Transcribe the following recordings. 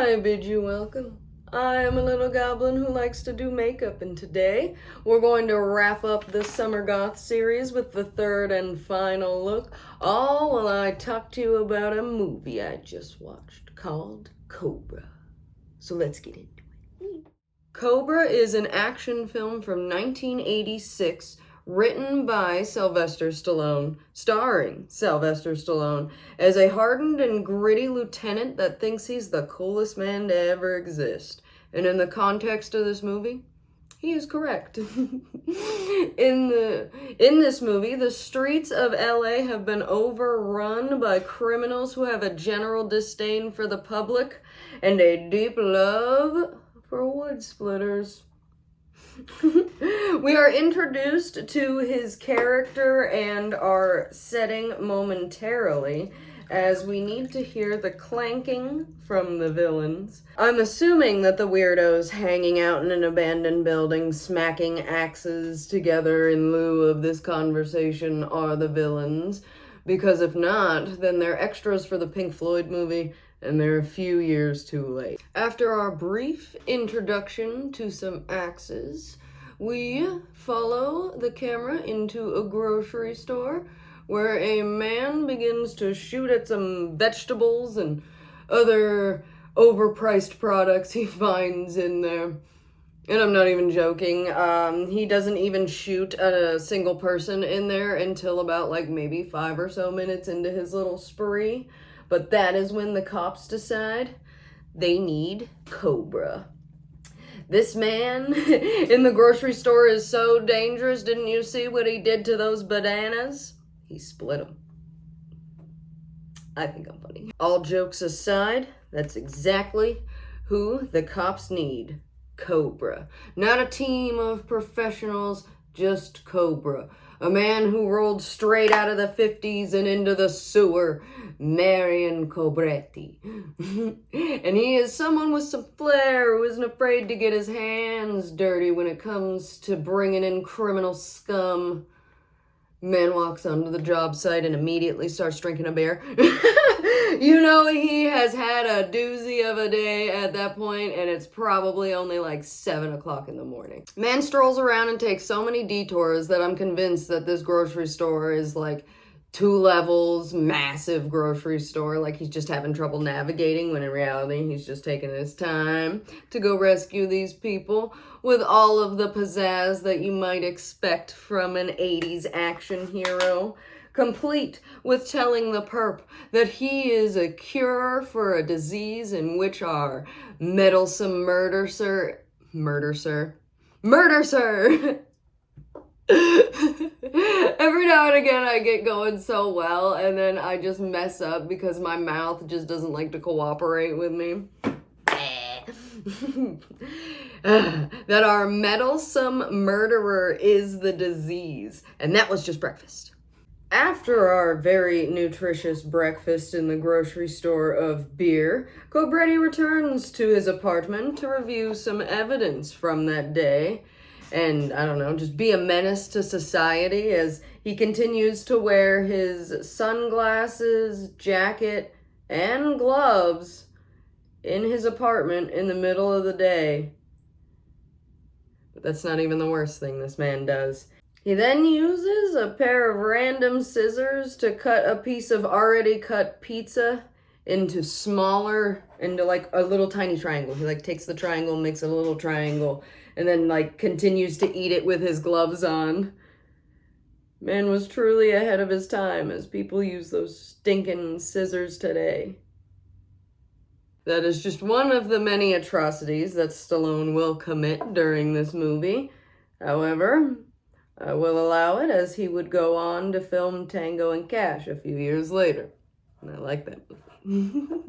I bid you welcome. I am a little goblin who likes to do makeup, and today we're going to wrap up the Summer Goth series with the third and final look, all while I talk to you about a movie I just watched called Cobra. So let's get into it. Cobra is an action film from 1986 written by Sylvester Stallone, starring Sylvester Stallone, as a hardened and gritty lieutenant that thinks he's the coolest man to ever exist. And in the context of this movie, he is correct. In this movie, the streets of LA have been overrun by criminals who have a general disdain for the public and a deep love for wood splitters. We are introduced to his character and our setting momentarily, as we need to hear the clanking from the villains. I'm assuming that the weirdos hanging out in an abandoned building smacking axes together in lieu of this conversation are the villains, because if not, then they're extras for the Pink Floyd movie, and they're a few years too late. After our brief introduction to some axes, we follow the camera into a grocery store where a man begins to shoot at some vegetables and other overpriced products he finds in there. And I'm not even joking. He doesn't even shoot at a single person in there until about maybe 5 or so minutes into his little spree. But that is when the cops decide they need Cobra. This man in the grocery store is so dangerous. Didn't you see what he did to those bananas? He split them. I think I'm funny. All jokes aside, that's exactly who the cops need. Cobra. Not a team of professionals, just Cobra. A man who rolled straight out of the 50s and into the sewer, Marion Cobretti. And he is someone with some flair who isn't afraid to get his hands dirty when it comes to bringing in criminal scum. Man walks onto the job site and immediately starts drinking a beer. You know he has had a doozy of a day at that point, and it's probably only 7 o'clock in the morning. Man strolls around and takes so many detours that I'm convinced that this grocery store is 2 levels, massive grocery store. He's just having trouble navigating, when in reality he's just taking his time to go rescue these people with all of the pizzazz that you might expect from an 80s action hero, complete with telling the perp that he is a cure for a disease in which our meddlesome murder sir every now and again I get going so well, and then I just mess up because my mouth just doesn't like to cooperate with me. That our meddlesome murderer is the disease, and that was just breakfast. After our very nutritious breakfast in the grocery store of beer, Cobretti returns to his apartment to review some evidence from that day and, I don't know, just be a menace to society as he continues to wear his sunglasses, jacket, and gloves in his apartment in the middle of the day. But that's not even the worst thing this man does. He then uses a pair of random scissors to cut a piece of already cut pizza into a little tiny triangle. He takes the triangle, makes a little triangle, and then continues to eat it with his gloves on. Man was truly ahead of his time, as people use those stinking scissors today. That is just one of the many atrocities that Stallone will commit during this movie. However, I will allow it, as he would go on to film Tango and Cash a few years later. And I like that movie.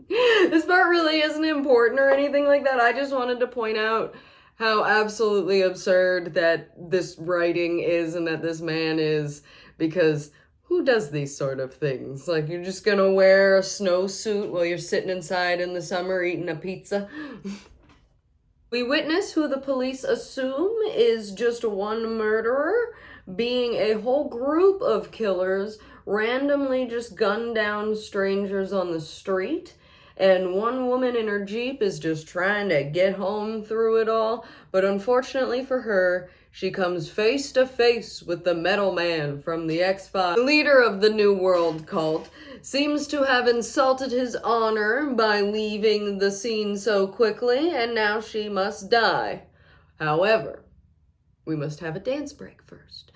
This part really isn't important or anything like that. I just wanted to point out how absolutely absurd that this writing is and that this man is, because who does these sort of things? You're just gonna wear a snowsuit while you're sitting inside in the summer eating a pizza? We witness who the police assume is just one murderer being a whole group of killers randomly just gun down strangers on the street, and one woman in her Jeep is just trying to get home through it all, but unfortunately for her, she comes face to face with the Metal Man from the X-Files. The leader of the New World cult seems to have insulted his honor by leaving the scene so quickly, and now she must die. However, we must have a dance break first.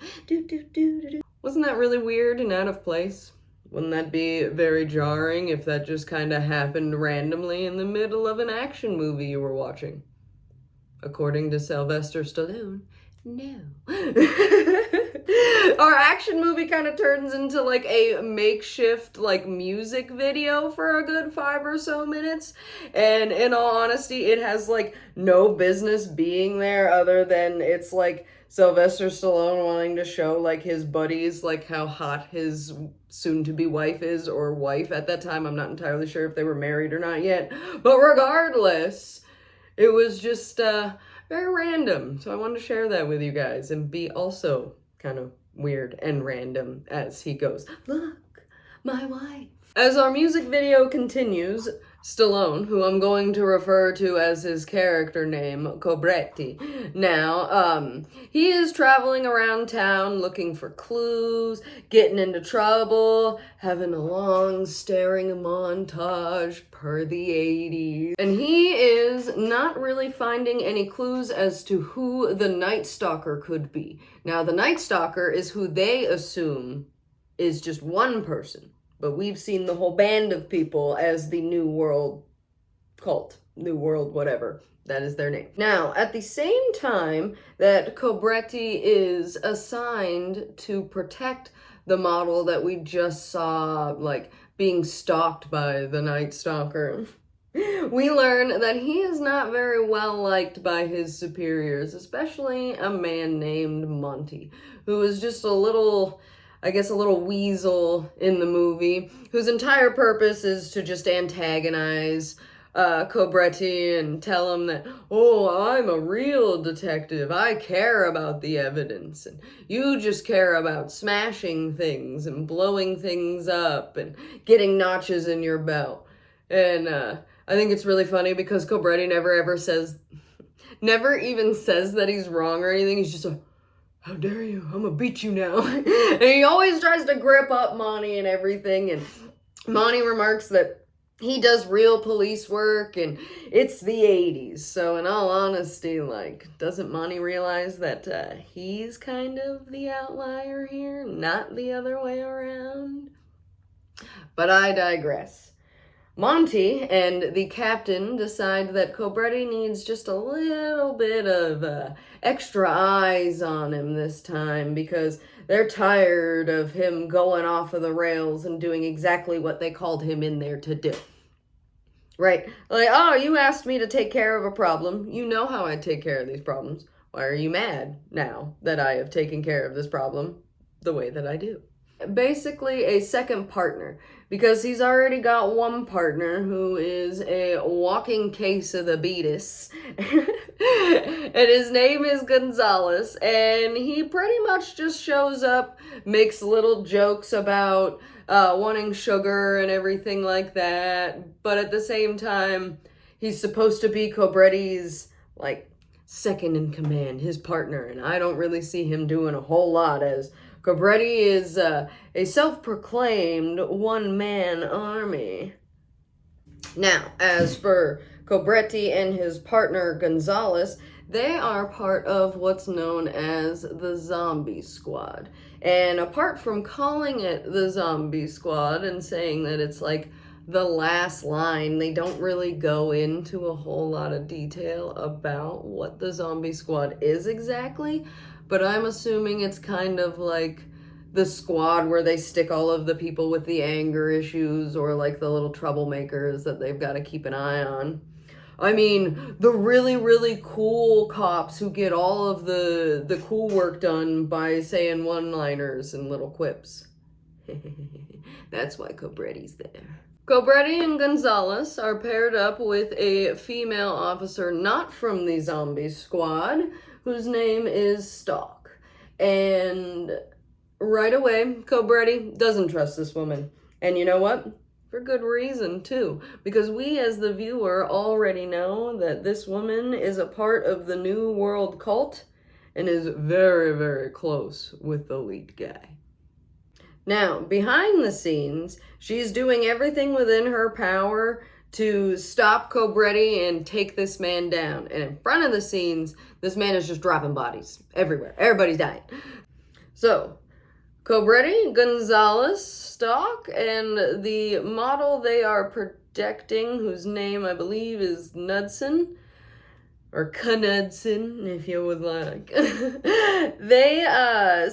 Wasn't that really weird and out of place? Wouldn't that be very jarring if that just kind of happened randomly in the middle of an action movie you were watching? According to Sylvester Stallone, no. Our action movie kind of turns into like a makeshift like music video for a good 5 or so minutes. And in all honesty, it has like no business being there other than it's like Sylvester Stallone wanting to show like his buddies like how hot his soon-to-be wife is, or wife at that time. I'm not entirely sure if they were married or not yet. But regardless, it was just very random. So I wanted to share that with you guys and be also kind of weird and random as he goes, "Look, my wife." As our music video continues, Stallone, who I'm going to refer to as his character name, Cobretti. Now, he is traveling around town looking for clues, getting into trouble, having a long staring montage per the 80s. And he is not really finding any clues as to who the Night Stalker could be. Now, the Night Stalker is who they assume is just one person. But we've seen the whole band of people as the New World cult. New World whatever. That is their name. Now, at the same time that Cobretti is assigned to protect the model that we just saw, like, being stalked by the Night Stalker, we learn that he is not very well liked by his superiors, especially a man named Monty, who is just a little weasel in the movie, whose entire purpose is to just antagonize Cobretti and tell him that, oh, I'm a real detective. I care about the evidence. And you just care about smashing things and blowing things up and getting notches in your belt. And I think it's really funny because Cobretti never even says that he's wrong or anything. He's just like, how dare you? I'm gonna beat you now. And he always tries to grip up Monty and everything. And Monty remarks that he does real police work and it's the 80s. So in all honesty, like, doesn't Monty realize that he's kind of the outlier here, not the other way around? But I digress. Monty and the captain decide that Cobretti needs just a little bit of extra eyes on him this time because they're tired of him going off of the rails and doing exactly what they called him in there to do. Right? Like, oh, you asked me to take care of a problem. You know how I take care of these problems. Why are you mad now that I have taken care of this problem the way that I do? Basically a second partner, because he's already got one partner who is a walking case of the beatus. And his name is Gonzalez, and he pretty much just shows up, makes little jokes about wanting sugar and everything like that, but at the same time he's supposed to be Cobretti's like second in command, his partner, and I don't really see him doing a whole lot, as Cobretti is a self-proclaimed one-man army. Now, as for Cobretti and his partner Gonzalez, they are part of what's known as the Zombie Squad. And apart from calling it the Zombie Squad and saying that it's like the last line, they don't really go into a whole lot of detail about what the Zombie Squad is exactly. But I'm assuming it's kind of like the squad where they stick all of the people with the anger issues or like the little troublemakers that they've got to keep an eye on. I mean, the really, really cool cops who get all of the cool work done by saying one-liners and little quips. That's why Cobretti's there. Cobretti and Gonzalez are paired up with a female officer not from the Zombie Squad, whose name is Stalk. And right away, Cobretti doesn't trust this woman. And you know what? For good reason, too, because we as the viewer already know that this woman is a part of the New World cult and is very, very close with the lead guy. Now, behind the scenes, she's doing everything within her power to stop Cobretti and take this man down. And in front of the scenes, this man is just dropping bodies everywhere. Everybody's dying. So, Cobretti, Gonzalez, Stock, and the model they are protecting, whose name I believe is Knudsen, or Knudsen, if you would like. They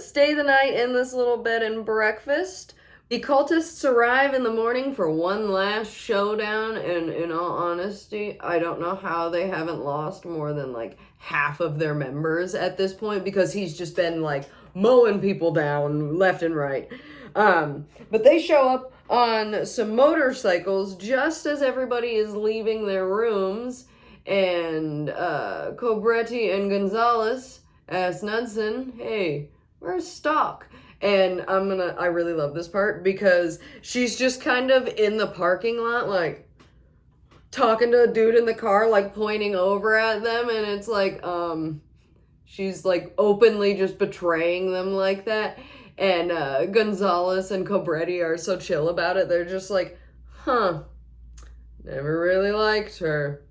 stay the night in this little bed and breakfast. The cultists arrive in the morning for one last showdown, and in all honesty, I don't know how they haven't lost more than like half of their members at this point, because he's just been like mowing people down left and right. But they show up on some motorcycles just as everybody is leaving their rooms, and Cobretti and Gonzalez ask Knudsen, hey, where's Stock? And I really love this part because she's just kind of in the parking lot, like, talking to a dude in the car, like, pointing over at them, and it's like, she's, like, openly just betraying them like that, and Gonzalez and Cobretti are so chill about it, they're just like, huh, never really liked her.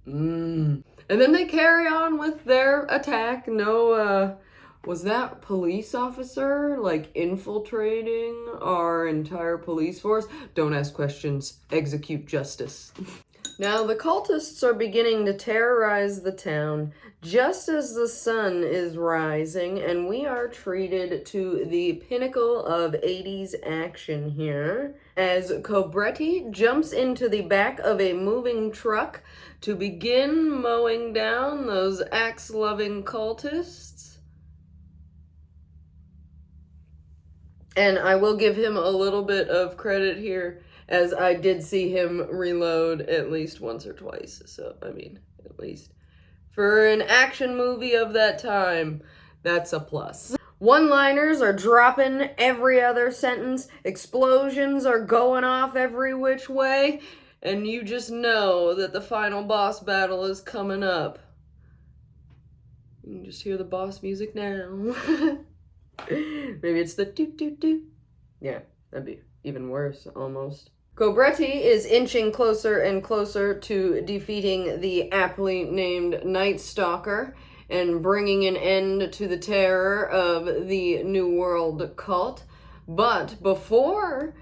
And then they carry on with their attack. No, was that police officer, like, infiltrating our entire police force? Don't ask questions, execute justice. Now, the cultists are beginning to terrorize the town just as the sun is rising, and we are treated to the pinnacle of 80s action here, as Cobretti jumps into the back of a moving truck to begin mowing down those axe-loving cultists. And I will give him a little bit of credit here, as I did see him reload at least once or twice. So, I mean, at least for an action movie of that time, that's a plus. One-liners are dropping every other sentence. Explosions are going off every which way. And you just know that the final boss battle is coming up. You can just hear the boss music now. Maybe it's the doot-doot-doot. Yeah, that'd be even worse, almost. Cobretti is inching closer and closer to defeating the aptly named Night Stalker and bringing an end to the terror of the New World cult. But before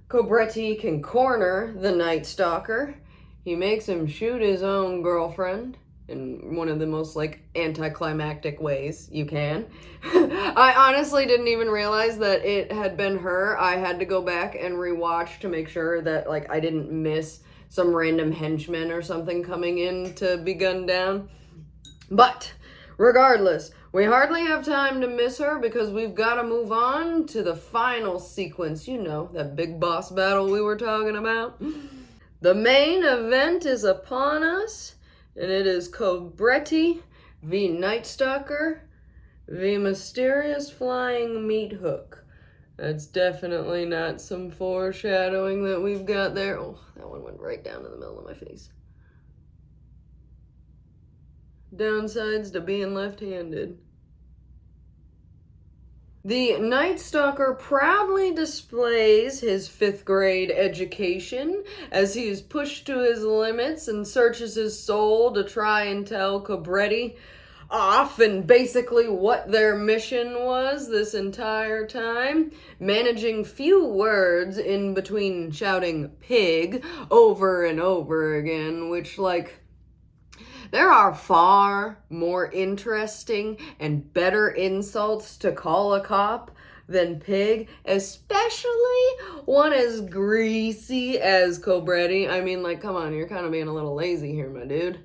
Cobretti can corner the Night Stalker, he makes him shoot his own girlfriend in one of the most, like, anticlimactic ways you can. I honestly didn't even realize that it had been her. I had to go back and rewatch to make sure that, like, I didn't miss some random henchman or something coming in to be gunned down. But regardless, we hardly have time to miss her because we've got to move on to the final sequence. You know, that big boss battle we were talking about. The main event is upon us, and it is Cobretti v. Night Stalker v. Mysterious Flying Meat Hook. That's definitely not some foreshadowing that we've got there. Oh, that one went right down in the middle of my face. Downsides to being left-handed. The Night Stalker proudly displays his 5th grade education as he is pushed to his limits and searches his soul to try and tell Cobretti off and basically what their mission was this entire time, managing few words in between shouting pig over and over again, which, like, there are far more interesting and better insults to call a cop than pig, especially one as greasy as Cobretti. I mean, like, come on, you're kind of being a little lazy here, my dude.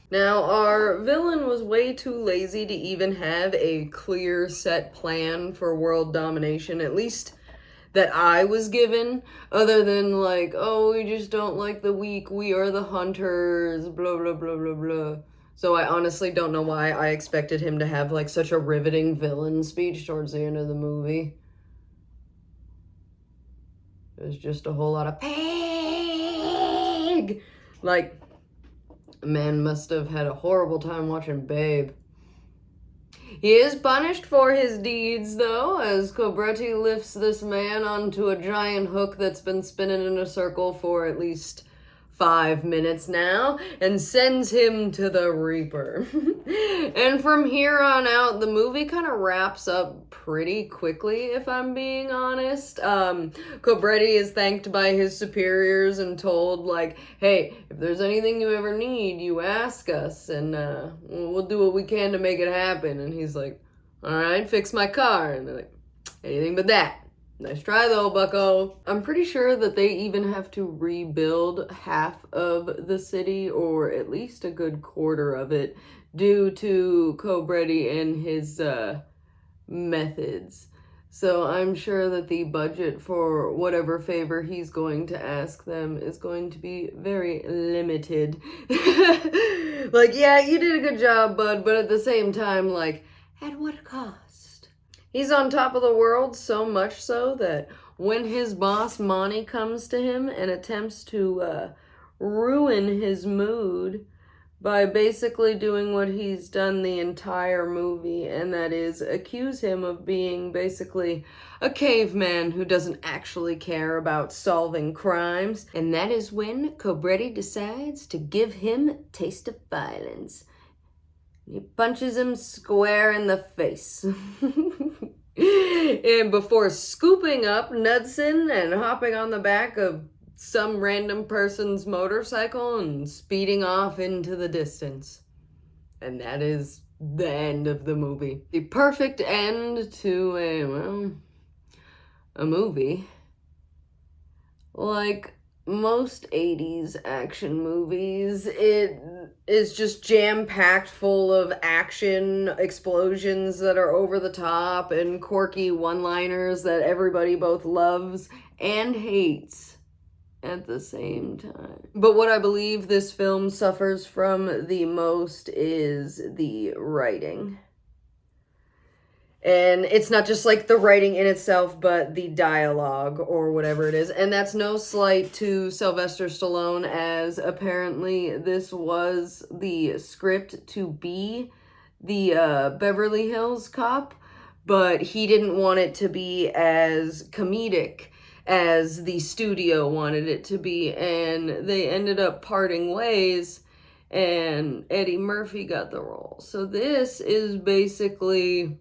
Now, our villain was way too lazy to even have a clear set plan for world domination, at least that I was given, other than like, oh, we just don't like the weak, we are the hunters, blah, blah, blah, blah, blah. So I honestly don't know why I expected him to have like such a riveting villain speech towards the end of the movie. It was just a whole lot of pig. big. Like, man must have had a horrible time watching Babe. He is punished for his deeds, though, as Cobretti lifts this man onto a giant hook that's been spinning in a circle for at least 5 minutes now, and sends him to the Reaper. And from here on out, the movie kind of wraps up pretty quickly, if I'm being honest. Cobretti is thanked by his superiors and told, like, hey, if there's anything you ever need, you ask us, and we'll do what we can to make it happen. And he's like, all right, fix my car. And they're like, anything but that. Nice try though, bucko. I'm pretty sure that they even have to rebuild half of the city, or at least a good quarter of it, due to Cobretti and his methods. So I'm sure that the budget for whatever favor he's going to ask them is going to be very limited. Like, yeah, you did a good job, bud, but at the same time, like, at what cost? He's on top of the world, so much so that when his boss, Monty, comes to him and attempts to ruin his mood by basically doing what he's done the entire movie, and that is accuse him of being basically a caveman who doesn't actually care about solving crimes. And that is when Cobretti decides to give him a taste of violence. He punches him square in the face. And before scooping up Knudsen and hopping on the back of some random person's motorcycle and speeding off into the distance. And that is the end of the movie. The perfect end to a movie. Like most 80s action movies, it is just jam-packed full of action, explosions that are over the top, and quirky one-liners that everybody both loves and hates at the same time. But what I believe this film suffers from the most is the writing. And it's not just like the writing in itself, but the dialogue or whatever it is. And that's no slight to Sylvester Stallone, as apparently this was the script to be the Beverly Hills Cop, but he didn't want it to be as comedic as the studio wanted it to be. And they ended up parting ways, and Eddie Murphy got the role. So this is basically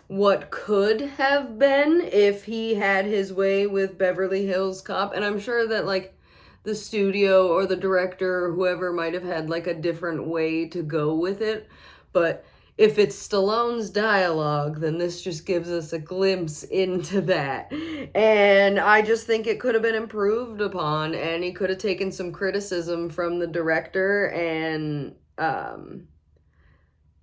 what could have been if he had his way with Beverly Hills Cop. And I'm sure that, like, the studio or the director or whoever might have had, like, a different way to go with it. But if it's Stallone's dialogue, then this just gives us a glimpse into that. And I just think it could have been improved upon, and he could have taken some criticism from the director and,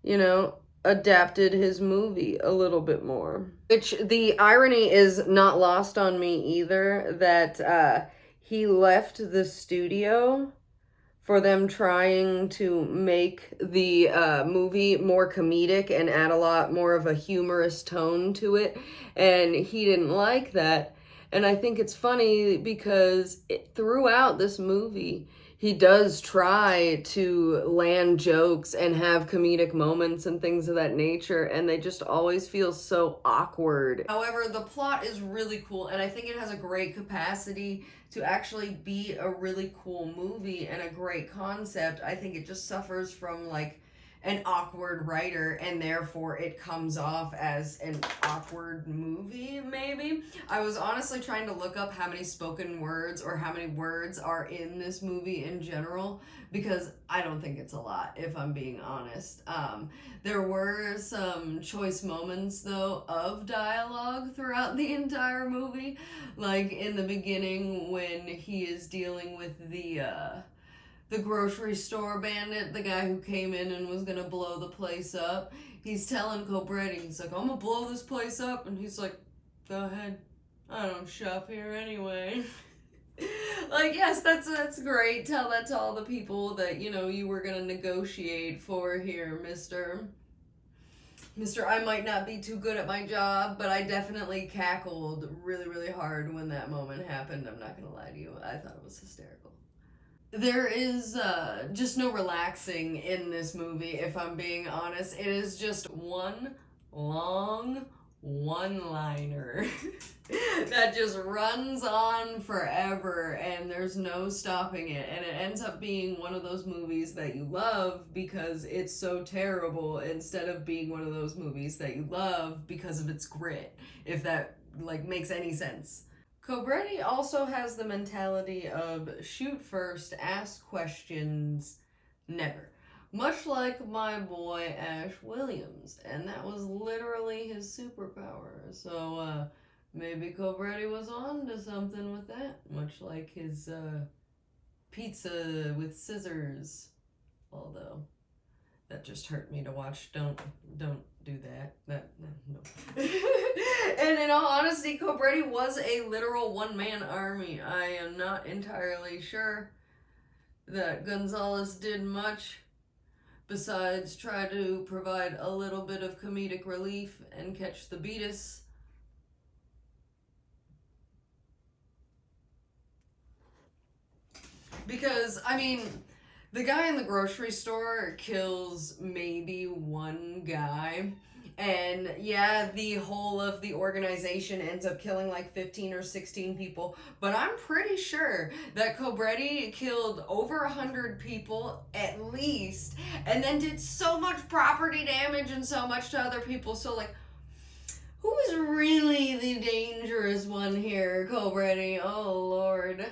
you know, adapted his movie a little bit more. Which, the irony is not lost on me either, that he left the studio for them trying to make the movie more comedic and add a lot more of a humorous tone to it, and he didn't like that. And I think it's funny because throughout this movie, he does try to land jokes and have comedic moments and things of that nature, and they just always feel so awkward. However, the plot is really cool, and I think it has a great capacity to actually be a really cool movie and a great concept. I think it just suffers from, like, an awkward writer, and therefore it comes off as an awkward movie, maybe. I was honestly trying to look up how many spoken words or how many words are in this movie in general, because I don't think it's a lot, if I'm being honest. There were some choice moments, though, of dialogue throughout the entire movie. Like, in the beginning, when he is dealing with the grocery store bandit, the guy who came in and was gonna blow the place up. He's telling Cobretti, he's like, I'm gonna blow this place up. And he's like, go ahead. I don't shop here anyway. Like, yes, that's great. Tell that to all the people that, you know, you were gonna negotiate for here, Mr. I might not be too good at my job, but I definitely cackled really, really hard when that moment happened. I'm not gonna lie to you. I thought it was hysterical. There is just no relaxing in this movie, if I'm being honest. It is just one long one-liner that just runs on forever and there's no stopping it. And it ends up being one of those movies that you love because it's so terrible instead of being one of those movies that you love because of its grit, if that like makes any sense. Cobretti also has the mentality of shoot first, ask questions, never. Much like my boy Ash Williams, and that was literally his superpower. So maybe Cobretti was on to something with that, much like his pizza with scissors. Although that just hurt me to watch. Don't do that. No. And in all honesty, Cobretti was a literal one-man army. I am not entirely sure that Gonzalez did much besides try to provide a little bit of comedic relief and catch the beatus. Because, I mean, the guy in the grocery store kills maybe one guy. And yeah, the whole of the organization ends up killing like 15 or 16 people. But I'm pretty sure that Cobretti killed over 100 people at least. And then did so much property damage and so much to other people. So like, who is really the dangerous one here, Cobretti? Oh, Lord.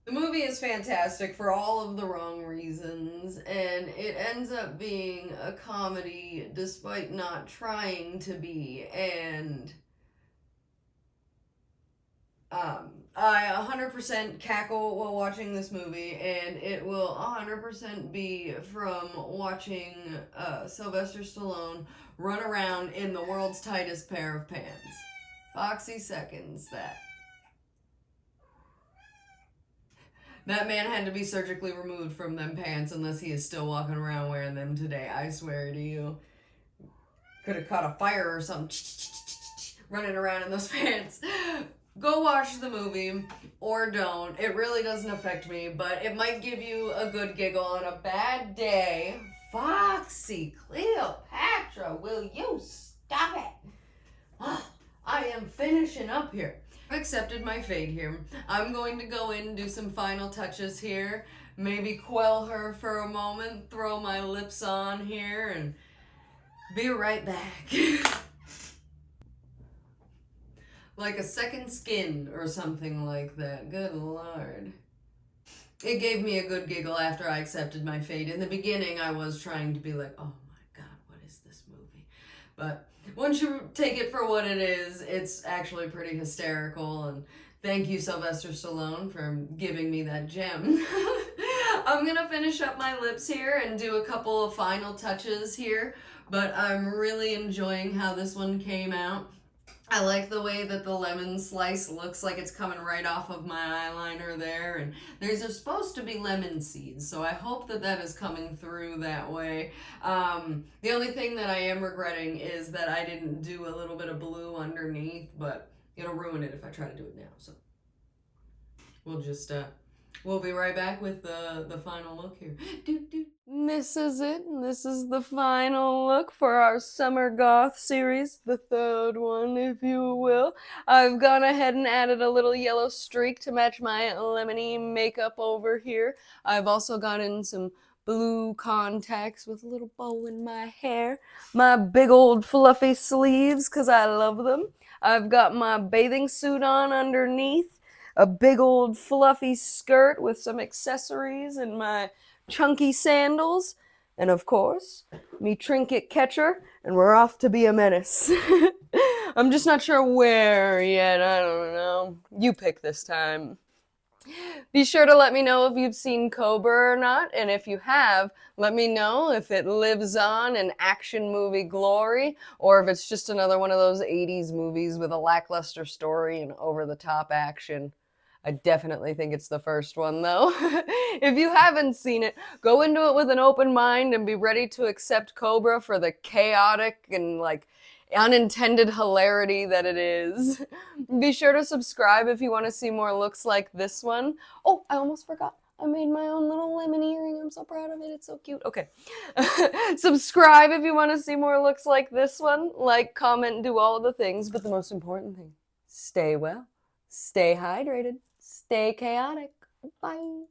The movie is fantastic for all of the wrong reasons, and it ends up being a comedy despite not trying to be, and I 100% cackle while watching this movie, and it will 100% be from watching Sylvester Stallone run around in the world's tightest pair of pants. Foxy seconds that. That man had to be surgically removed from them pants unless he is still walking around wearing them today. I swear to you. Could have caught a fire or something running around in those pants. Go watch the movie or don't. It really doesn't affect me, but it might give you a good giggle on a bad day. Foxy Cleopatra, will you stop it? Oh, I am finishing up here. I've accepted my fate here. I'm going to go in and do some final touches here. Maybe quell her for a moment, throw my lips on here, and be right back. Like a second skin or something like that. Good Lord. It gave me a good giggle after I accepted my fate. In the beginning, I was trying to be like, oh my God, what is this movie? But once you take it for what it is, it's actually pretty hysterical, and thank you, Sylvester Stallone, for giving me that gem. I'm gonna finish up my lips here and do a couple of final touches here, but I'm really enjoying how this one came out. I like the way that the lemon slice looks like it's coming right off of my eyeliner there, and there's supposed to be lemon seeds, so I hope that that is coming through that way. The only thing that I am regretting is that I didn't do a little bit of blue underneath, but it'll ruin it if I try to do it now, so we'll just, we'll be right back with the final look here. This is it. This is the final look for our Summer Goth series, the third one, if you will. I've gone ahead and added a little yellow streak to match my lemony makeup over here. I've also got in some blue contacts with a little bow in my hair, my big old fluffy sleeves because I love them. I've got my bathing suit on underneath, a big old fluffy skirt with some accessories, and my chunky sandals, and of course, me trinket catcher, and we're off to be a menace. I'm just not sure where yet, I don't know. You pick this time. Be sure to let me know if you've seen Cobra or not, and if you have, let me know if it lives on in action movie glory, or if it's just another one of those 80s movies with a lackluster story and over-the-top action. I definitely think it's the first one, though. If you haven't seen it, go into it with an open mind and be ready to accept Cobra for the chaotic and, like, unintended hilarity that it is. Be sure to subscribe if you want to see more looks like this one. Oh, I almost forgot. I made my own little lemon earring. I'm so proud of it. It's so cute. Okay. Subscribe if you want to see more looks like this one. Like, comment, do all of the things. But the most important thing, stay well, stay hydrated, stay chaotic. Bye.